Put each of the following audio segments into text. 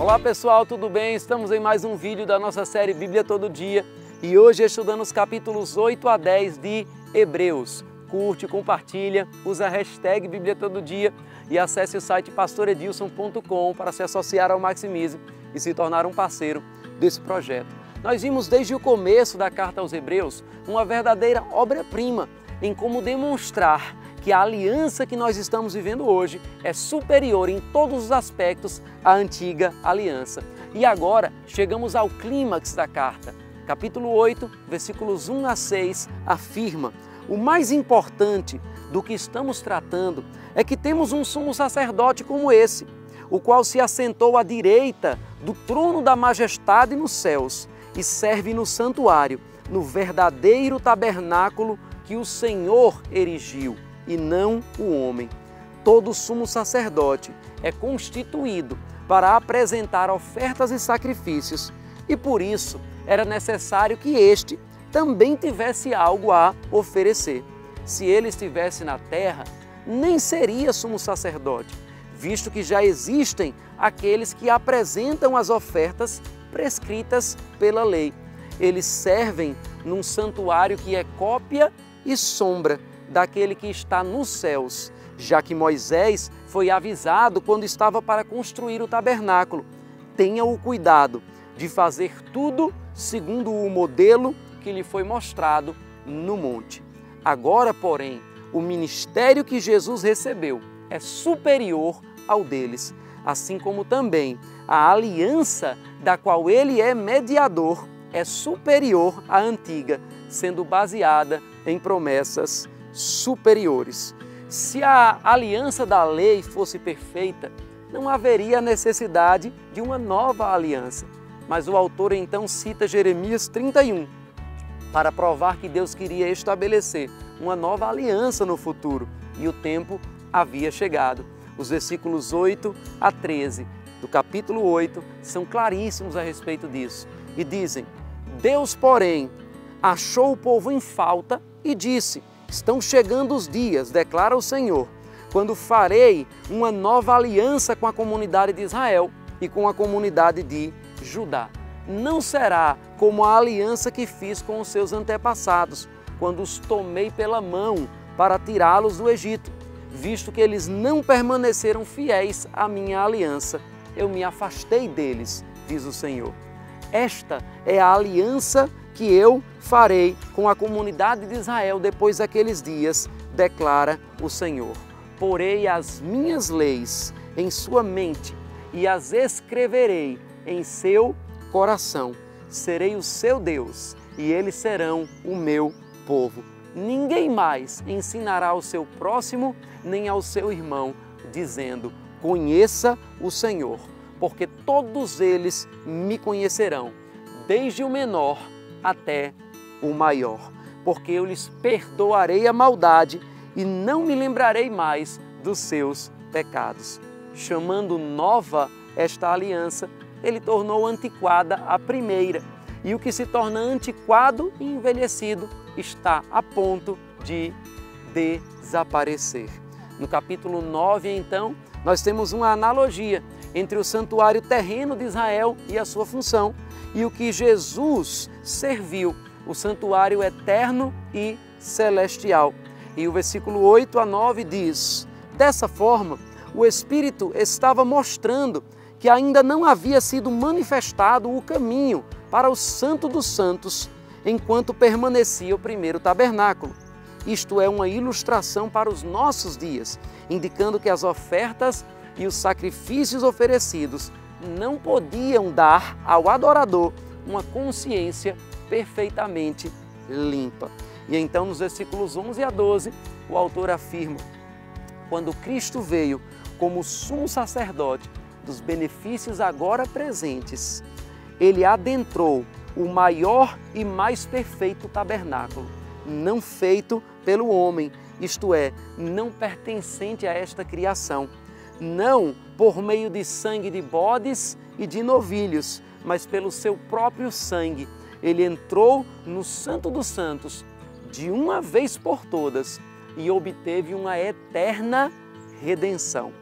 Olá pessoal, tudo bem? Estamos em mais um vídeo da nossa série Bíblia Todo Dia e hoje estudando os capítulos 8 a 10 de Hebreus. Curte, compartilha, usa a hashtag Bíblia Todo Dia e acesse o site pastoredilson.com para se associar ao Maximize e se tornar um parceiro desse projeto. Nós vimos desde o começo da carta aos Hebreus uma verdadeira obra-prima em como demonstrar que a aliança que nós estamos vivendo hoje é superior em todos os aspectos à antiga aliança. E agora chegamos ao clímax da carta. Capítulo 8, versículos 1 a 6, afirma: o mais importante do que estamos tratando é que temos um sumo sacerdote como esse, o qual se assentou à direita do trono da majestade nos céus e serve no santuário, no verdadeiro tabernáculo que o Senhor erigiu, e não o homem. Todo sumo sacerdote é constituído para apresentar ofertas e sacrifícios, e por isso era necessário que este também tivesse algo a oferecer. Se ele estivesse na terra, nem seria sumo sacerdote, visto que já existem aqueles que apresentam as ofertas prescritas pela lei. Eles servem num santuário que é cópia e sombra daquele que está nos céus, já que Moisés foi avisado quando estava para construir o tabernáculo: tenha o cuidado de fazer tudo segundo o modelo que lhe foi mostrado no monte. Agora, porém, o ministério que Jesus recebeu é superior ao deles, assim como também a aliança da qual ele é mediador é superior à antiga, sendo baseada em promessas superiores. Se a aliança da lei fosse perfeita, não haveria necessidade de uma nova aliança. Mas o autor então cita Jeremias 31 para provar que Deus queria estabelecer uma nova aliança no futuro e o tempo havia chegado. Os versículos 8 a 13 do capítulo 8 são claríssimos a respeito disso e dizem: Deus, porém, achou o povo em falta e disse: estão chegando os dias, declara o Senhor, quando farei uma nova aliança com a comunidade de Israel e com a comunidade de Judá. Não será como a aliança que fiz com os seus antepassados, quando os tomei pela mão para tirá-los do Egito, visto que eles não permaneceram fiéis à minha aliança. Eu me afastei deles, diz o Senhor. Esta é a aliança que eu farei com a comunidade de Israel depois daqueles dias, declara o Senhor. Porei as minhas leis em sua mente e as escreverei em seu coração. Serei o seu Deus e eles serão o meu povo. Ninguém mais ensinará ao seu próximo nem ao seu irmão, dizendo: conheça o Senhor, porque todos eles me conhecerão, desde o menor até o maior, porque eu lhes perdoarei a maldade e não me lembrarei mais dos seus pecados. Chamando nova esta aliança, ele tornou antiquada a primeira, e o que se torna antiquado e envelhecido está a ponto de desaparecer. No capítulo 9, então, nós temos uma analogia entre o santuário terreno de Israel e a sua função, e o que Jesus serviu, o santuário eterno e celestial. E o versículo 8 a 9 diz: dessa forma, o Espírito estava mostrando que ainda não havia sido manifestado o caminho para o Santo dos Santos, enquanto permanecia o primeiro tabernáculo. Isto é uma ilustração para os nossos dias, indicando que as ofertas e os sacrifícios oferecidos não podiam dar ao adorador uma consciência perfeitamente limpa. E então, nos versículos 11 a 12, o autor afirma: quando Cristo veio como sumo sacerdote dos benefícios agora presentes, ele adentrou o maior e mais perfeito tabernáculo, não feito pelo homem, isto é, não pertencente a esta criação, não por meio de sangue de bodes e de novilhos, mas pelo seu próprio sangue. Ele entrou no Santo dos Santos de uma vez por todas e obteve uma eterna redenção.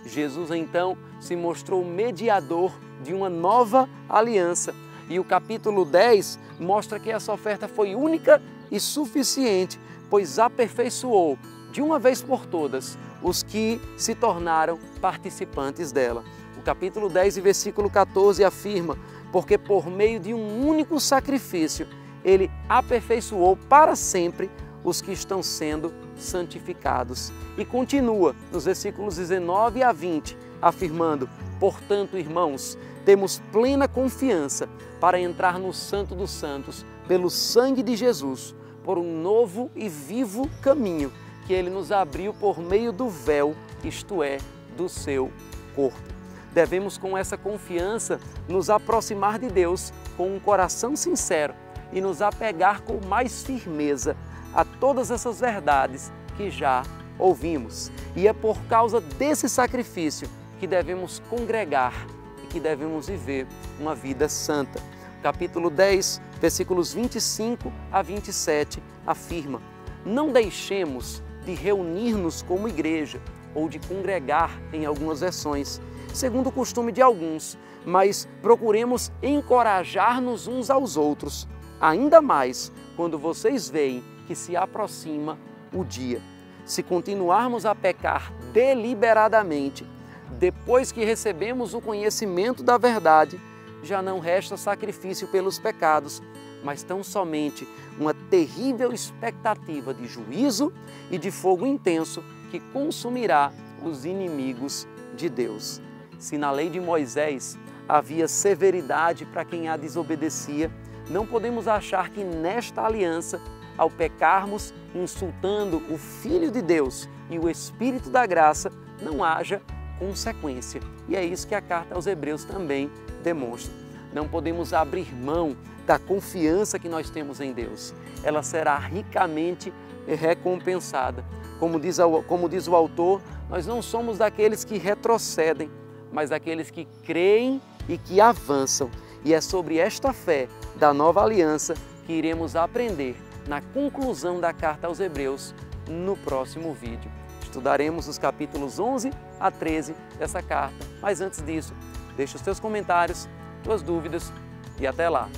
Jesus então se mostrou mediador de uma nova aliança. E o capítulo 10 mostra que essa oferta foi única e suficiente, pois aperfeiçoou de uma vez por todas os que se tornaram participantes dela. O capítulo 10 e versículo 14 afirma: porque por meio de um único sacrifício, Ele aperfeiçoou para sempre os que estão sendo santificados. E continua nos versículos 19 a 20, afirmando: portanto, irmãos, temos plena confiança para entrar no Santo dos Santos pelo sangue de Jesus, por um novo e vivo caminho que Ele nos abriu por meio do véu, isto é, do seu corpo. Devemos, com essa confiança, nos aproximar de Deus com um coração sincero e nos apegar com mais firmeza a todas essas verdades que já ouvimos. E é por causa desse sacrifício que devemos congregar e que devemos viver uma vida santa. Capítulo 10, versículos 25 a 27 afirma: não deixemos de reunir-nos como igreja ou de congregar em algumas versões, segundo o costume de alguns, mas procuremos encorajar-nos uns aos outros, ainda mais quando vocês veem que se aproxima o dia. Se continuarmos a pecar deliberadamente, depois que recebemos o conhecimento da verdade, já não resta sacrifício pelos pecados, mas tão somente uma terrível expectativa de juízo e de fogo intenso que consumirá os inimigos de Deus. Se na lei de Moisés havia severidade para quem a desobedecia, não podemos achar que nesta aliança, ao pecarmos insultando o Filho de Deus e o Espírito da graça, não haja consequência. E é isso que a carta aos Hebreus também demonstra. Não podemos abrir mão da confiança que nós temos em Deus. Ela será ricamente recompensada. Como diz o autor, nós não somos daqueles que retrocedem, mas daqueles que creem e que avançam. E é sobre esta fé da nova aliança que iremos aprender na conclusão da carta aos Hebreus no próximo vídeo. Estudaremos os capítulos 11 a 13 dessa carta. Mas antes disso, deixe os seus comentários, suas dúvidas e até lá!